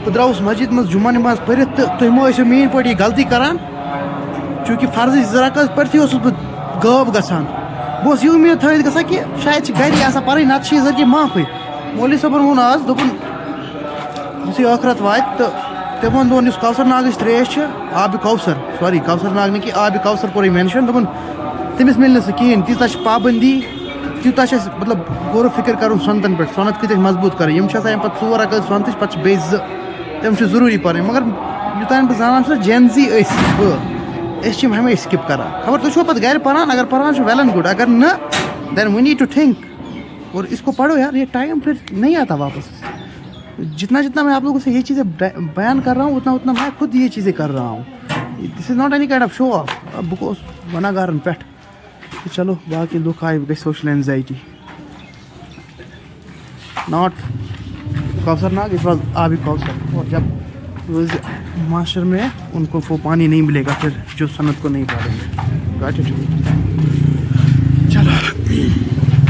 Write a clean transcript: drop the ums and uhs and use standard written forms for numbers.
بہٕ درٛاوُس مسجد منٛز جُمعہ نماز پٔرِتھ تہٕ تُہۍ مہ ٲسِو میٛٲنۍ پٲٹھۍ یہِ غلطی کران چوٗنٛکہِ فرضٕچ زٕ رکعت پٔرتھٕے اوسُس بہٕ غٲب گژھان بہٕ اوسُس یہِ اُمید تھٲوِتھ گژھان کہِ شاید چھِ گرِ آسان پرٕنۍ نتہٕ چھِ یہِ ذٔریعہِ معافٕے مولوی صٲبن ووٚن آز دوٚپُن یُس یہِ ٲخرت واتہِ تہٕ تِمن دۄہن یُس کوثر ناگٕچ ترٛیش چھِ آبِ کوثر سوری کوثر ناگ نہٕ کینٛہہ آبِ کوثر کوٚرُے مینشن دوٚپُن تٔمِس مِلہِ نہٕ سُہ کِہیٖنۍ تیٖژاہ چھِ پابندی تیوٗتاہ چھِ اَسہِ مطلب غورو فِکر کَرُن سۄنتن پٮ۪ٹھ سۄنت کۭتیاہ چھِ مضبوٗط کَرٕنۍ یِم چھِ آسان اَمہِ پتہٕ 4 رکعت سۄنتٕچ پتہٕ چھِ بیٚیہِ 2 تِم چھِ ضروٗری پرٕنۍ مگر یوٚتانۍ بہٕ زانان چھُس جینزی أسۍ بہٕ أسۍ چھِ یِم ہمیشہِ سِکِپ کران خبر تُہۍ چھُوا پتہٕ گرِ پران اگر پران چھُ ویل اینڈ گُڈ اگر نہٕ دین وی نیڈ ٹو تھنک اور اس کو پڑھو یار یہ ٹائم پھر نہیں آتا واپس جتنا جتنا میں آپ لوگوں سے یہ چیزیں بیان کر رہا ہوں اتنا اتنا میں خود یہ چیزیں کر رہا ہوں this is not any kind of show of بہٕ گوٚوُس گۄناہگارن پٮ۪ٹھ چلو باقی لُکھ آیہِ گژھِ social anxiety not Kausar Nag is was آبِ کوثر اور جب معاشر میں ان کو وہ پانی نہیں ملے گا پھر جو سنت کو نہیں پڑھیں گے چلو